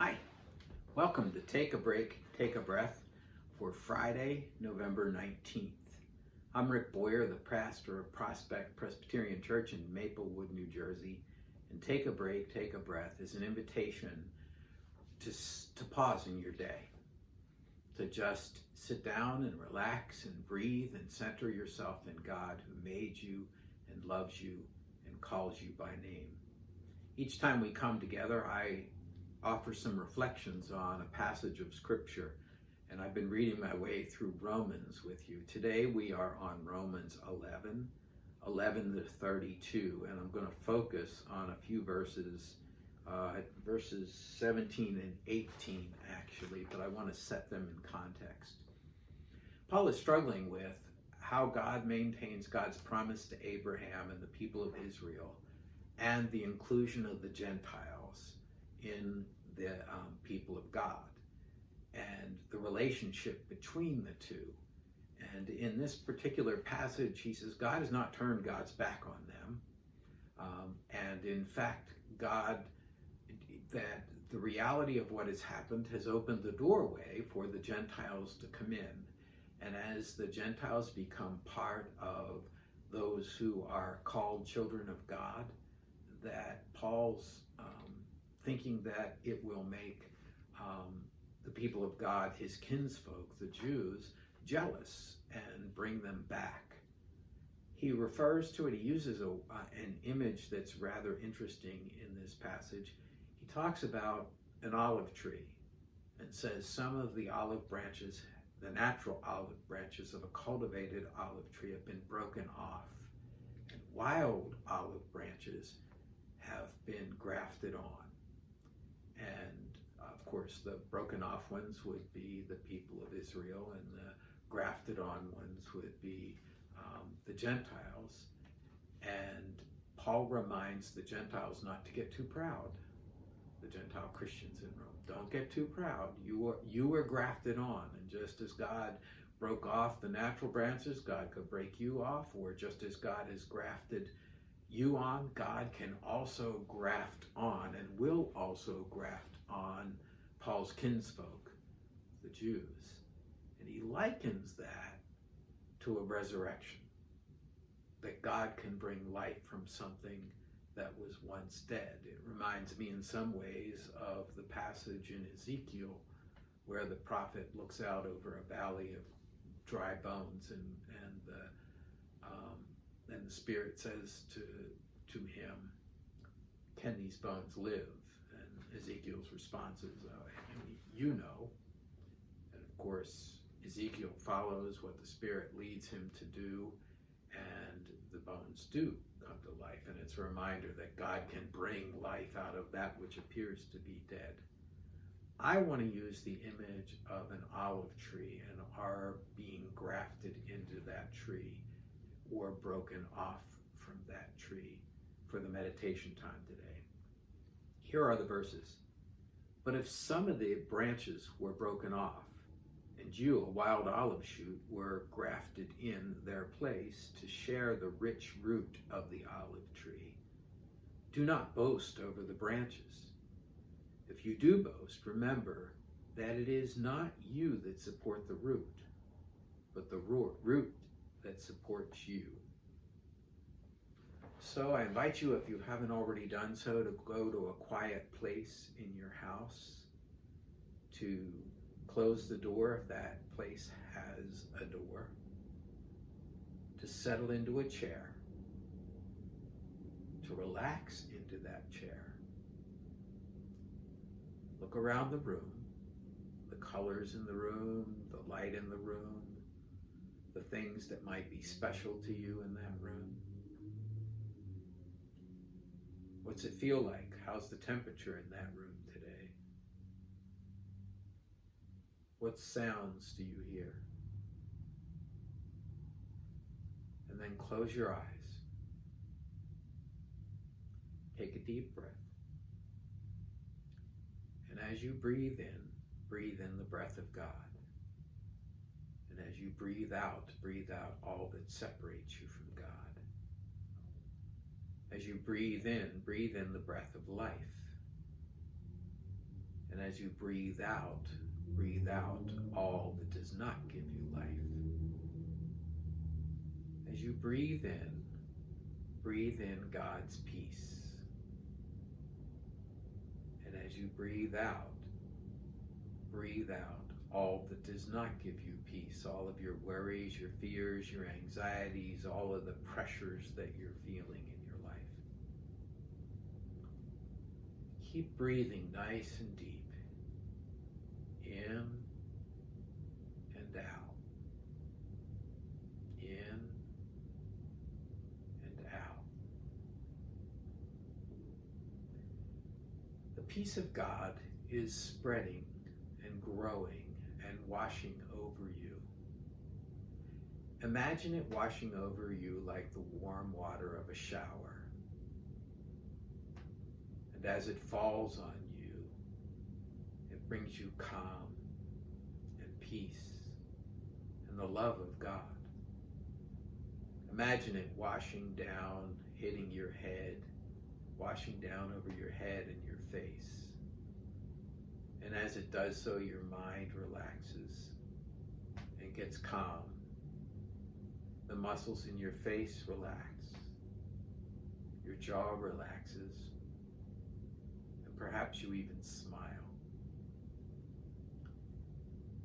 Hi, welcome to Take a Break, Take a Breath for Friday, November 19th. I'm Rick Boyer, the pastor of Prospect Presbyterian Church in Maplewood, New Jersey. And Take a Break, Take a Breath is an invitation to pause in your day, to just sit down and relax and breathe and center yourself in God who made you and loves you and calls you by name. Each time we come together, I offer some reflections on a passage of scripture, and I've been reading my way through Romans with you. Today we are on Romans 11 to 32, and I'm going to focus on a few verses, verses 17 and 18 actually, but I want to set them in context. Paul is struggling with how God maintains God's promise to Abraham and the people of Israel and the inclusion of the Gentiles in the people of God and the relationship between the two. And in this particular passage, he says God has not turned God's back on them. And in fact, that the reality of what has happened has opened the doorway for the Gentiles to come in. And as the Gentiles become part of those who are called children of God, that Paul's thinking that it will make the people of God, his kinsfolk, the Jews, jealous and bring them back. He refers to it, he uses an image that's rather interesting in this passage. He talks about an olive tree and says some of the olive branches, the natural olive branches of a cultivated olive tree, have been broken off, and wild olive branches have been grafted on. And of course, the broken off ones would be the people of Israel, and the grafted on ones would be the Gentiles. And Paul reminds the Gentiles not to get too proud, the Gentile Christians in Rome. Don't get too proud. You were grafted on, and just as God broke off the natural branches, God could break you off, or just as God has grafted you on, God can also graft on and will also graft on Paul's kinsfolk, the Jews. And he likens that to a resurrection, that God can bring life from something that was once dead. It reminds me in some ways of the passage in Ezekiel where the prophet looks out over a valley of dry bones, and the Spirit says to him, "Can these bones live?" And Ezekiel's response is, "You know." And of course, Ezekiel follows what the Spirit leads him to do, and the bones do come to life. And it's a reminder that God can bring life out of that which appears to be dead. I want to use the image of an olive tree and our being grafted into that tree or broken off from that tree for the meditation time today. Here are the verses. But if some of the branches were broken off, and you, a wild olive shoot, were grafted in their place to share the rich root of the olive tree, do not boast over the branches. If you do boast, remember that it is not you that support the root, but the root that supports you. So I invite you, if you haven't already done so, to go to a quiet place in your house, to close the door if that place has a door, to settle into a chair, to relax into that chair. Look around the room, the colors in the room, the light in the room, the things that might be special to you in that room. What's it feel like? How's the temperature in that room today? What sounds do you hear? And then close your eyes. Take a deep breath. And as you breathe in the breath of God. And as you breathe out all that separates you from God. As you breathe in the breath of life. And as you breathe out all that does not give you life. As you breathe in God's peace. And as you breathe out all that does not give you peace, all of your worries, your fears, your anxieties, all of the pressures that you're feeling in your life. Keep breathing nice and deep, in and out, in and out. The peace of God is spreading and growing and washing over you. Imagine it washing over you like the warm water of a shower. And as it falls on you, it brings you calm and peace and the love of God. Imagine it washing down, hitting your head, washing down over your head and your face. And as it does so, your mind relaxes and gets calm. The muscles in your face relax. Your jaw relaxes. And perhaps you even smile.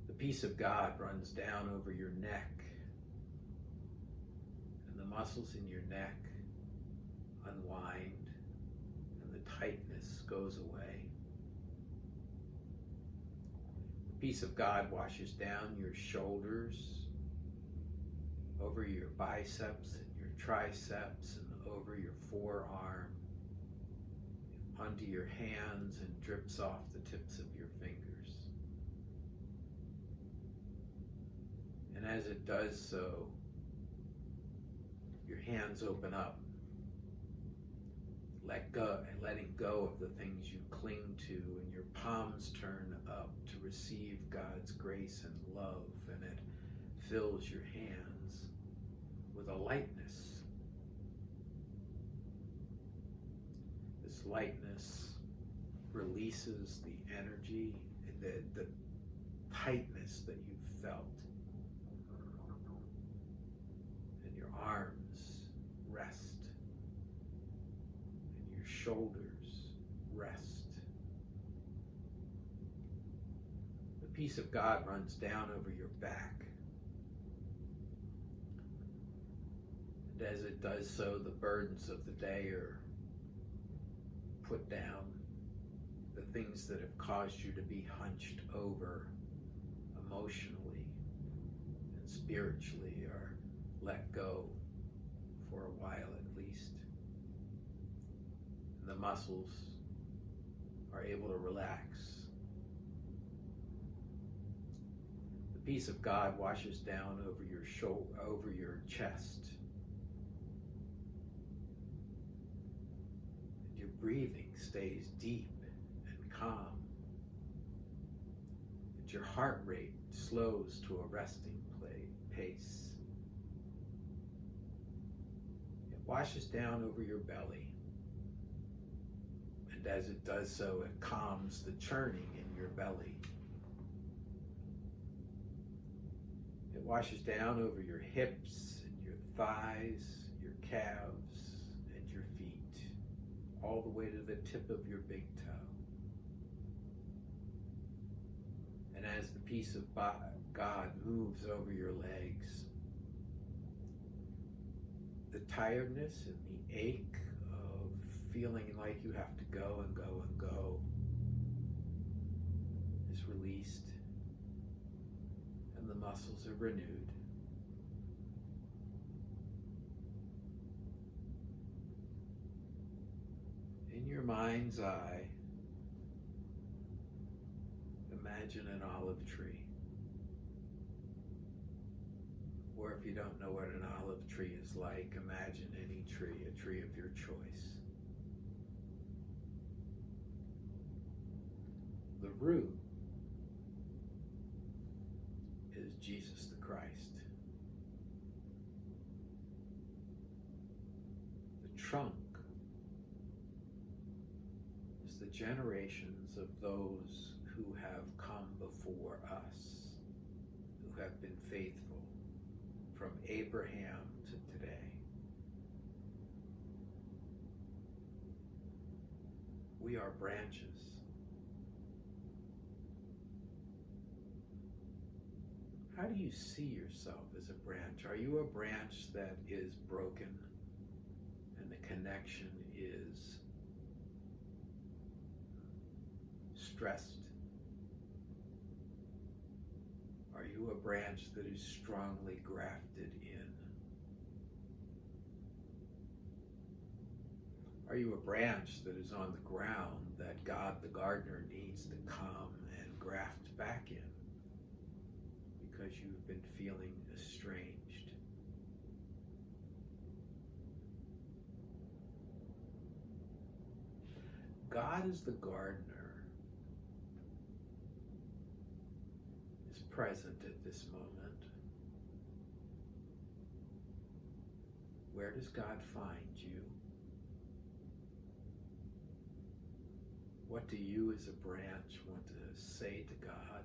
The peace of God runs down over your neck. And the muscles in your neck unwind. And the tightness goes away. The peace of God washes down your shoulders, over your biceps and your triceps, and over your forearm, onto your hands, and drips off the tips of your fingers. And as it does so, your hands open up, letting go of the things you cling to, and your palms turn up to receive God's grace and love, and it fills your hands with a lightness. This lightness releases the energy, the tightness that you've felt. And your arms rest. And your shoulders rest. The peace of God runs down over your back. And as it does so, the burdens of the day are put down. The things that have caused you to be hunched over emotionally and spiritually are let go for a while at least. And the muscles are able to relax. The peace of God washes down over your shoulder, over your chest. And your breathing stays deep and calm. And your heart rate slows to a resting pace. It washes down over your belly. And as it does so, it calms the churning in your belly. It washes down over your hips and your thighs, your calves, and your feet, all the way to the tip of your big toe. And as the peace of God moves over your legs, the tiredness and the ache of feeling like you have to go and go and go is released, and the muscles are renewed. In your mind's eye, imagine an olive tree. Or if you don't know what an olive tree is like, imagine any tree, a tree of your choice. The root is Jesus the Christ. The trunk is the generations of those who have come before us, who have been faithful from Abraham to today. We are branches. How do you see yourself as a branch? Are you a branch that is broken and the connection is stressed? Are you a branch that is strongly grafted in? Are you a branch that is on the ground that God the gardener needs to come and graft back in because you've been feeling estranged? God as the gardener is present at this moment. Where does God find you? What do you as a branch want to say to God?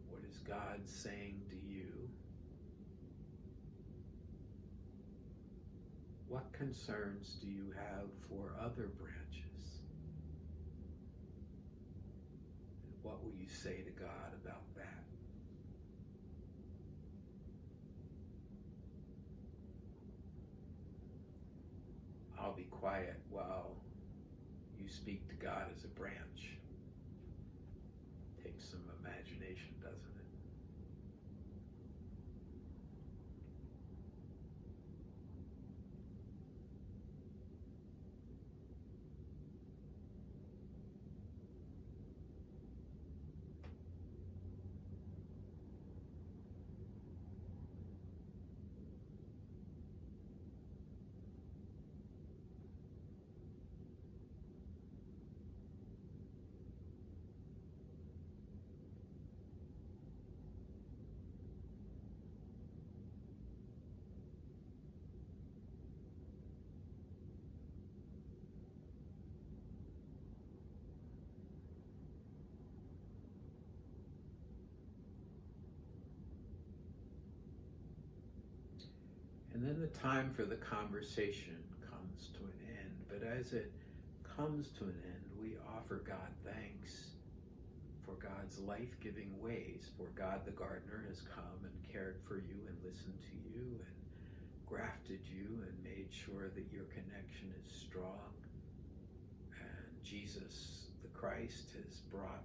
What is God saying to you? What concerns do you have for other branches? And what will you say to God about that? I'll be quiet while you speak to God as a branch. Takes some imagination, doesn't it? And then the time for the conversation comes to an end. But as it comes to an end, we offer God thanks for God's life-giving ways. For God the gardener has come and cared for you and listened to you and grafted you and made sure that your connection is strong. And Jesus the Christ has brought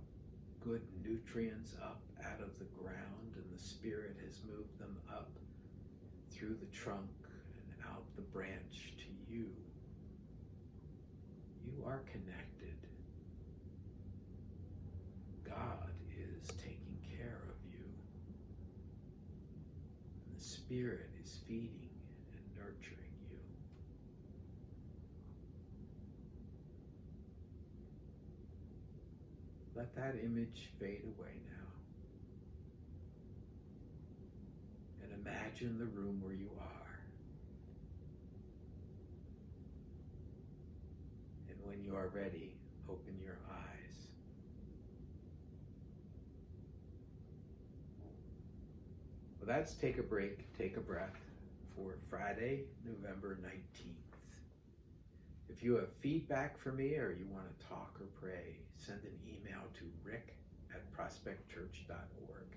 good nutrients up out of the ground, and the Spirit has moved them up through the trunk and out the branch to you. You are connected. God is taking care of you. And the Spirit is feeding and nurturing you. Let that image fade away now. And imagine the room where you are. And when you are ready, open your eyes. Well, that's Take a Break, Take a Breath for Friday, November 19th. If you have feedback for me or you want to talk or pray, send an email to rick@prospectchurch.org.